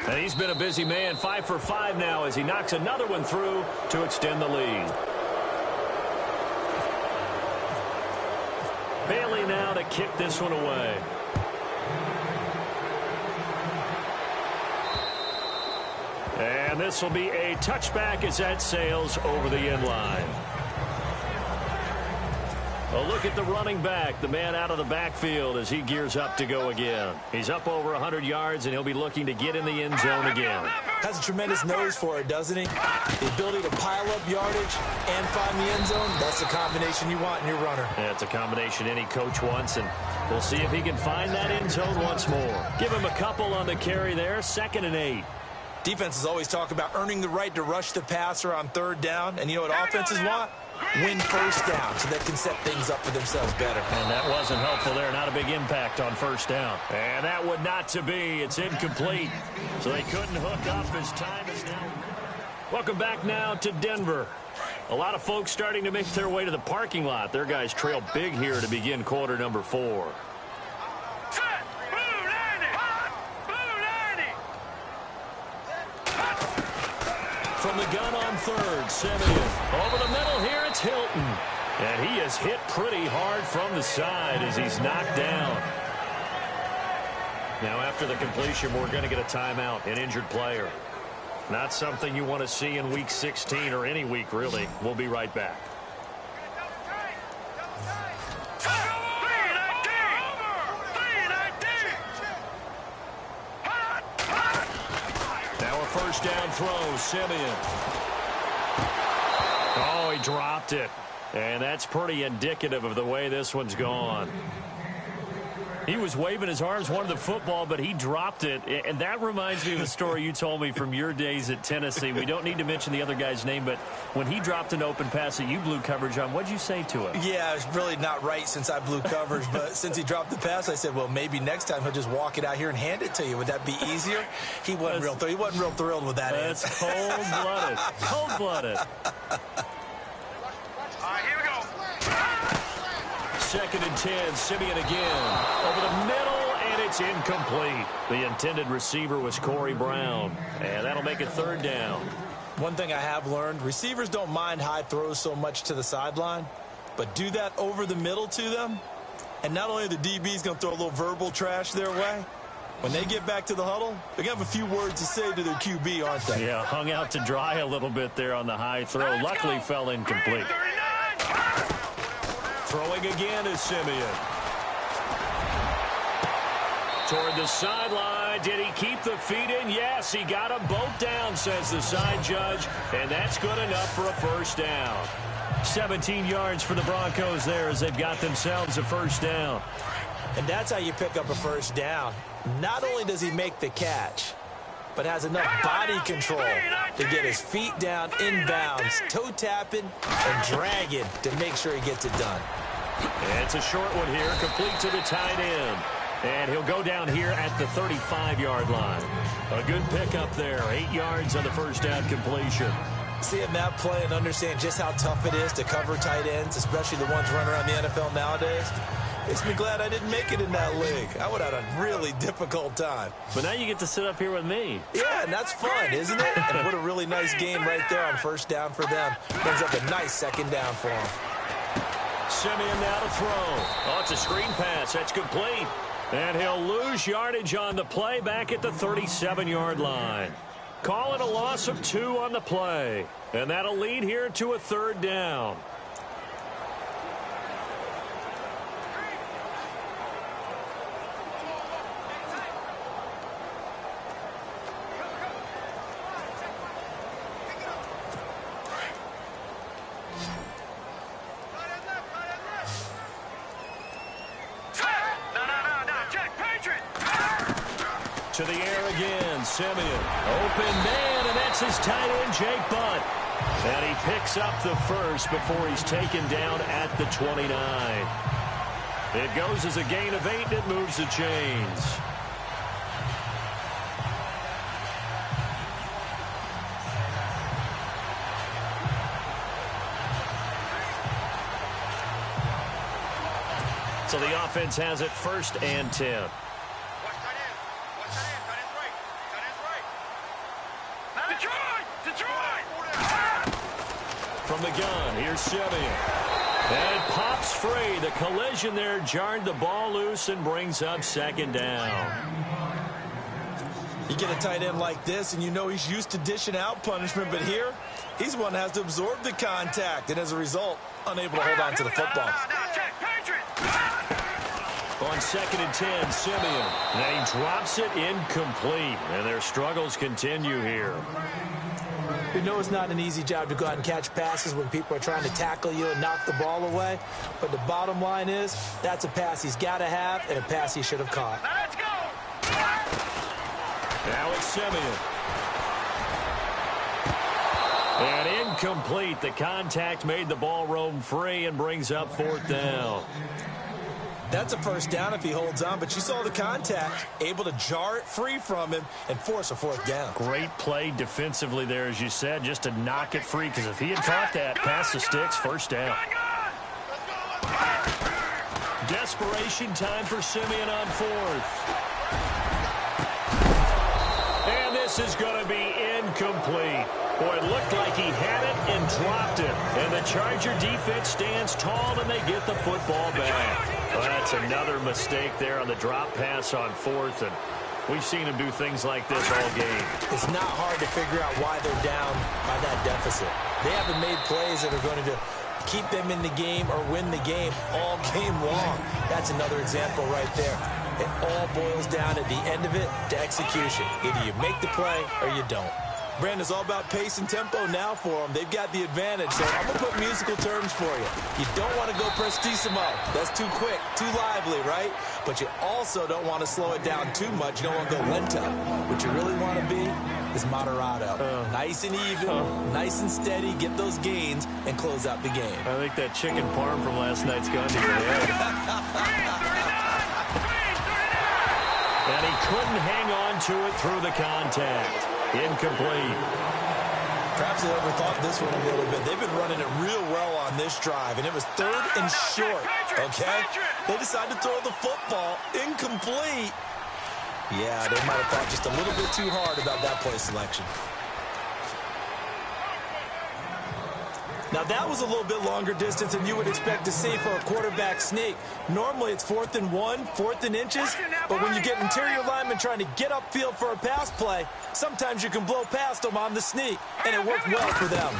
And he's been a busy man, 5 for 5 now as he knocks another one through to extend the lead. Bailey now to kick this one away. And this will be a touchback as that sails over the end line. A look at the running back, the man out of the backfield as he gears up to go again. He's up over 100 yards, and he'll be looking to get in the end zone again. Has a tremendous nose for it, doesn't he? The ability to pile up yardage and find the end zone, that's the combination you want in your runner. Yeah, it's a combination any coach wants, and we'll see if he can find that end zone once more. Give him a couple on the carry there, 2nd and 8. Defenses always talk about earning the right to rush the passer on third down, and you know what offenses want? Win first down so they can set things up for themselves better. And that wasn't helpful there. Not a big impact on first down. And that would not to be. It's incomplete. So they couldn't hook up as time is now. Welcome back now to Denver. A lot of folks starting to make their way to the parking lot. Their guys trail big here to begin quarter number 4. From the gun on third, Simeon. Over the middle here, it's Hilton. And he is hit pretty hard from the side as he's knocked down. Now, after the completion, we're going to get a timeout, an injured player. Not something you want to see in Week 16 or any week, really. We'll be right back. First down throw, Simeon. Oh, he dropped it. And that's pretty indicative of the way this one's gone. He was waving his arms, wanted the football, but he dropped it. And that reminds me of the story you told me from your days at Tennessee. We don't need to mention the other guy's name, but when he dropped an open pass that you blew coverage on, what'd you say to him? Yeah, it's really not right since I blew coverage, but since he dropped the pass, I said, well, maybe next time he'll just walk it out here and hand it to you. Would that be easier? He wasn't real thrilled with that. That's cold-blooded. Cold-blooded. Here we go. 2nd and 10, Simeon again. Over the middle, and it's incomplete. The intended receiver was Corey Brown. And that'll make it third down. One thing I have learned, receivers don't mind high throws so much to the sideline, but do that over the middle to them, and not only are the DBs going to throw a little verbal trash their way, when they get back to the huddle, they're going to have a few words to say to their QB, aren't they? Yeah, hung out to dry a little bit there on the high throw. Luckily fell incomplete. Throwing again is Simeon. Toward the sideline. Did he keep the feet in? Yes, he got them both down, says the side judge. And that's good enough for a first down. 17 yards for the Broncos there as they've got themselves a first down. And that's how you pick up a first down. Not only does he make the catch, but has enough body control to get his feet down inbounds, toe tapping and dragging to make sure he gets it done. It's a short one here, complete to the tight end. And he'll go down here at the 35-yard line. A good pickup there, 8 yards on the first down completion. Seeing that play and understand just how tough it is to cover tight ends, especially the ones running around the NFL nowadays. Makes me glad I didn't make it in that league. I would have had a really difficult time. But now you get to sit up here with me. Yeah, and that's fun, isn't it? And what a really nice game right there on first down for them. Brings up a nice second down for them. Simeon now to throw. Oh, it's a screen pass. That's complete. And he'll lose yardage on the play back at the 37-yard line. Call it a loss of 2 on the play. And that'll lead here to a third down. To the air again, Simeon. Open man, and that's his tight end, Jake Butt. And he picks up the first before he's taken down at the 29. It goes as a gain of 8, and it moves the chains. So the offense has it 1st and 10. From the gun, here's Simeon. And it pops free. The collision there jarred the ball loose and brings up 2nd down. You get a tight end like this, and you know he's used to dishing out punishment, but here, he's the one that has to absorb the contact, and as a result, unable to hold on to the football. On 2nd and 10, Simeon. And he drops it incomplete, and their struggles continue here. We know it's not an easy job to go out and catch passes when people are trying to tackle you and knock the ball away. But the bottom line is, that's a pass he's got to have and a pass he should have caught. Let's go! Now it's Simeon. And incomplete. The contact made the ball roam free and brings up 4th down. That's a first down if he holds on, but you saw the contact, able to jar it free from him and force a 4th down. Great play defensively there, as you said, just to knock it free, because if he had caught that, pass the sticks, 1st down. Desperation time for Simeon on 4th. And this is going to be incomplete. Boy, it looked like he had it and dropped it. And the Charger defense stands tall, and they get the football back. Well, that's another mistake there on the drop pass on 4th, and we've seen him do things like this all game. It's not hard to figure out why they're down by that deficit. They haven't made plays that are going to keep them in the game or win the game all game long. That's another example right there. It all boils down at the end of it to execution. Either you make the play or you don't. Brandon's all about pace and tempo now for them. They've got the advantage, so I'm going to put musical terms for you. You don't want to go prestissimo. That's too quick, too lively, right? But you also don't want to slow it down too much. You don't want to go lento. What you really want to be is moderato. Nice and even, nice and steady, get those gains, and close out the game. I think that chicken parm from last night's gone to your head. And he couldn't hang on to it through the contact. Incomplete. Perhaps they overthought this one a little bit. They've been running it real well on this drive, and it was 3rd and short, okay? They decided to throw the football incomplete. Yeah, they might have thought just a little bit too hard about that play selection. Now, that was a little bit longer distance than you would expect to see for a quarterback sneak. Normally, it's 4th and 1, 4th and inches, but when you get interior linemen trying to get upfield for a pass play, sometimes you can blow past them on the sneak, and it worked well for them.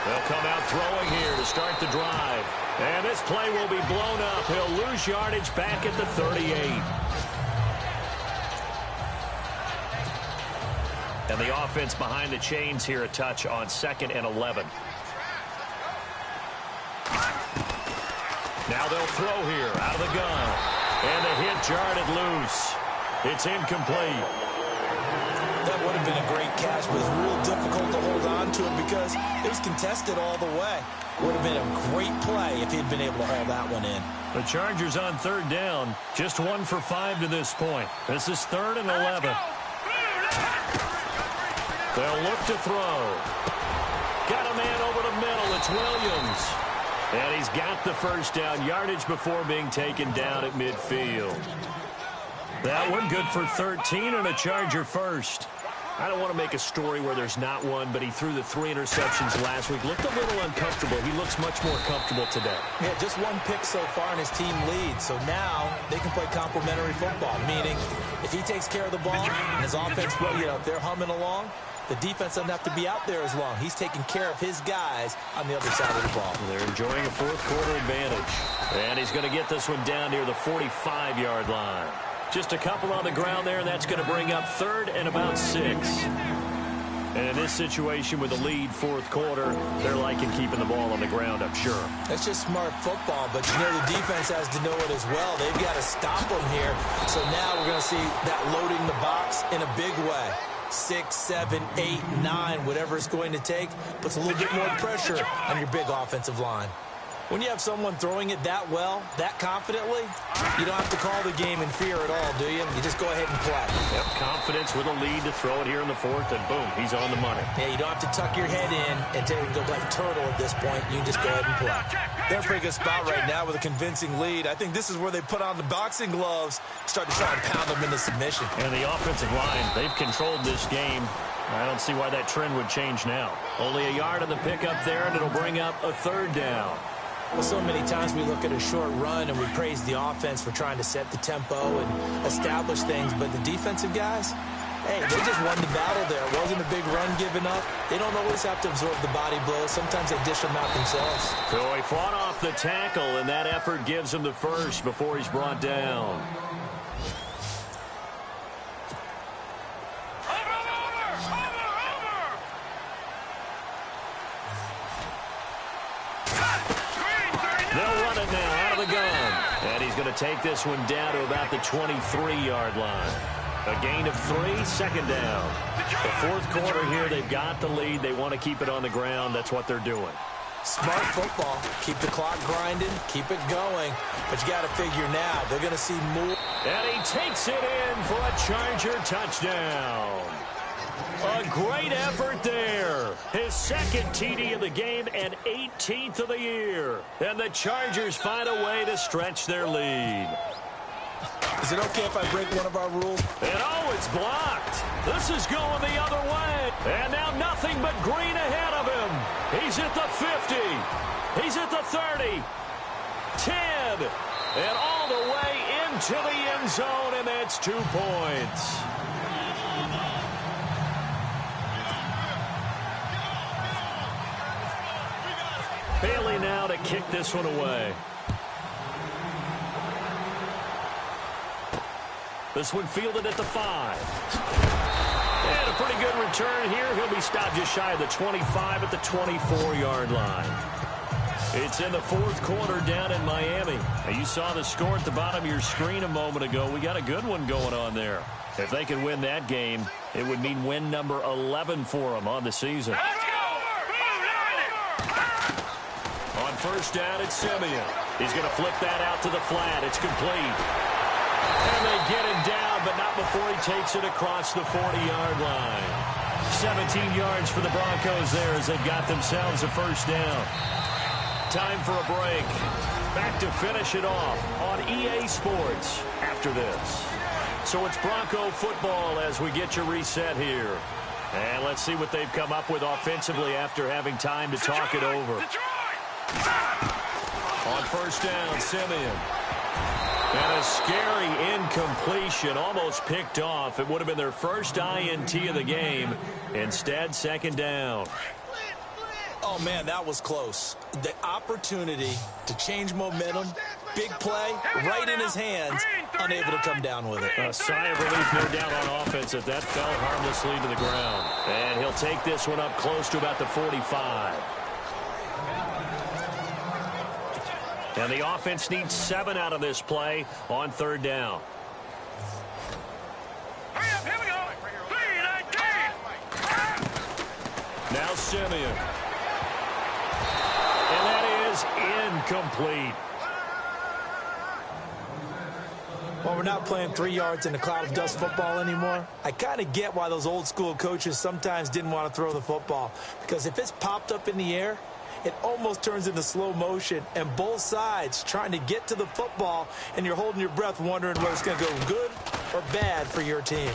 They'll come out throwing here to start the drive. And this play will be blown up. He'll lose yardage back at the 38. And the offense behind the chains here, a touch on 2nd and 11. Now they'll throw here out of the gun. And the hit jarred it loose. It's incomplete. That would have been a great catch, but it was real difficult to hold on to it because it was contested all the way. Would have been a great play if he'd been able to haul that one in. The Chargers on 3rd down, just 1 for 5 to this point. This is 3rd and 11. They'll look to throw. Got a man over the middle. It's Williams. And he's got the first down, yardage before being taken down at midfield. That one good for 13 and a Charger first. I don't want to make a story where there's not one, but he threw the 3 interceptions last week. Looked a little uncomfortable. He looks much more comfortable today. Yeah, just one pick so far and his team leads. So now they can play complementary football, meaning if he takes care of the ball and his offense, if they're humming along, the defense doesn't have to be out there as long. He's taking care of his guys on the other side of the ball. They're enjoying a fourth quarter advantage. And he's going to get this one down near the 45-yard line. Just a couple on the ground there, and that's going to bring up 3rd and about 6. And in this situation with the lead fourth quarter, they're liking keeping the ball on the ground, I'm sure. That's just smart football, but the defense has to know it as well. They've got to stop them here. So now we're going to see that loading the box in a big way. 6, 7, 8, 9, whatever it's going to take, puts a little bit more pressure on your big offensive line. When you have someone throwing it that well, that confidently, you don't have to call the game in fear at all, do you? You just go ahead and play. Yep, confidence with a lead to throw it here in the fourth, and boom, he's on the money. Yeah, you don't have to tuck your head in and go like turtle at this point. You can just go ahead and play. They're in a pretty good spot right now with a convincing lead. I think this is where they put on the boxing gloves, start to try and pound them into submission. And the offensive line, they've controlled this game. I don't see why that trend would change now. Only a yard on the pickup there, and it'll bring up a 3rd down. Well, so many times we look at a short run and we praise the offense for trying to set the tempo and establish things, but the defensive guys, hey, they just won the battle there. It wasn't a big run given up. They don't always have to absorb the body blows. Sometimes they dish them out themselves. So he fought off the tackle, and that effort gives him the first before he's brought down. They'll run it now out of the gun. And he's going to take this one down to about the 23-yard line. A gain of 3, 2nd down. The fourth quarter here, they've got the lead. They want to keep it on the ground. That's what they're doing. Smart football. Keep the clock grinding. Keep it going. But you got to figure now, they're going to see more. And he takes it in for a Charger touchdown. A great effort there. His 2nd TD of the game and 18th of the year. And the Chargers find a way to stretch their lead. Is it okay if I break one of our rules? And oh, it's blocked. This is going the other way. And now nothing but green ahead of him. He's at the 50. He's at the 30. 10. And all the way into the end zone, and that's 2 points. Bailey now to kick this one away. This one fielded at the 5. And a pretty good return here. He'll be stopped just shy of the 25 at the 24-yard line. It's in the fourth quarter down in Miami. Now, you saw the score at the bottom of your screen a moment ago. We got a good one going on there. If they can win that game, it would mean win number 11 for them on the season. On first down, it's Simeon. He's going to flip that out to the flat. It's complete. And they get him down, but not before he takes it across the 40-yard line. 17 yards for the Broncos there as they've got themselves a first down. Time for a break. Back to finish it off on EA Sports after this. So it's Bronco football as we get you reset here. And let's see what they've come up with offensively after having time to talk it over. On first down, Simeon. And a scary incompletion, almost picked off. It would have been their first INT of the game. Instead, 2nd down. Oh, man, that was close. The opportunity to change momentum, big play, right in his hands, unable to come down with it. A sigh of relief, no doubt, on offense if that fell harmlessly to the ground. And he'll take this one up close to about the 45. And the offense needs 7 out of this play on 3rd down. Hurry up, here we go. 3-19. Now Simeon. And that is incomplete. Well, we're not playing 3 yards in a cloud of dust football anymore. I kind of get why those old school coaches sometimes didn't want to throw the football. Because if it's popped up in the air, it almost turns into slow motion, and both sides trying to get to the football, and you're holding your breath wondering whether it's going to go good or bad for your team.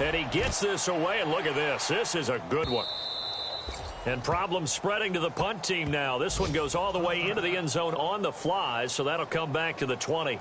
And he gets this away, and look at this. This is a good one. And problems spreading to the punt team now. This one goes all the way into the end zone on the fly, so that'll come back to the 20.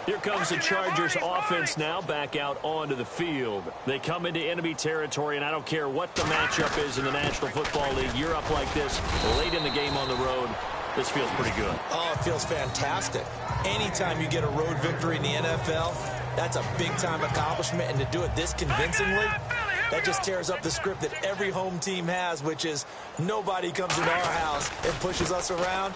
Here comes the Chargers offense now back out onto the field. They come into enemy territory, and I don't care what the matchup is in the National Football League. You're up like this late in the game on the road. This feels pretty good. Oh, it feels fantastic. Anytime you get a road victory in the NFL, that's a big-time accomplishment, and to do it this convincingly, that just tears up the script that every home team has, which is nobody comes into our house and pushes us around.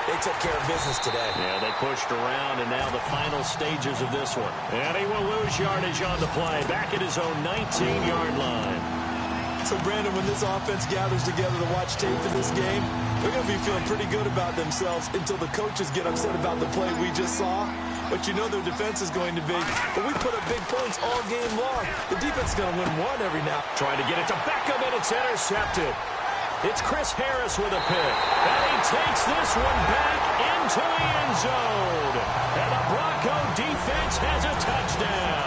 They took care of business today. Yeah, they pushed around, and now the final stages of this one. And he will lose yardage on the play, back at his own 19-yard line. So, Brandon, when this offense gathers together to watch tape for this game, they're going to be feeling pretty good about themselves until the coaches get upset about the play we just saw. But you know their defense is going to be. But we put up big points all game long. The defense is going to win one every now. Trying to get it to Beckham, and it's intercepted. It's Chris Harris with a pick. And he takes this one back into the end zone. And the Bronco defense has a touchdown.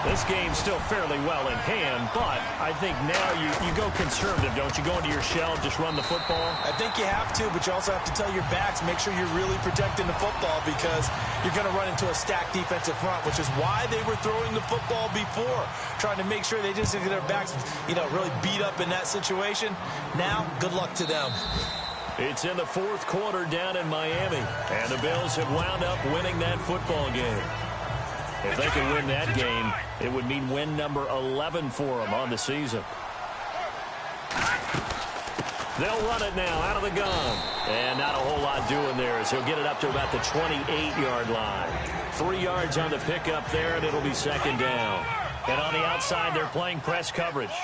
This game's still fairly well in hand, but I think now you go conservative, don't you? Go into your shell, just run the football? I think you have to, but you also have to tell your backs, make sure you're really protecting the football because you're going to run into a stacked defensive front, which is why they were throwing the football before, trying to make sure they just get their backs, really beat up in that situation. Now, good luck to them. It's in the fourth quarter down in Miami, and the Bills have wound up winning that football game. If they can win that game, it would mean win number 11 for them on the season. They'll run it now out of the gun. And not a whole lot doing there as he'll get it up to about the 28-yard line. 3 yards on the pickup there, and it'll be second down. And on the outside, they're playing press coverage.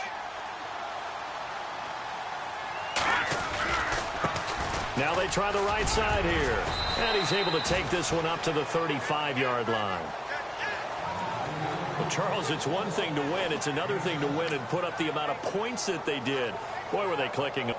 Now they try the right side here. And he's able to take this one up to the 35-yard line. Well, Charles, it's one thing to win. It's another thing to win and put up the amount of points that they did. Boy, were they clicking.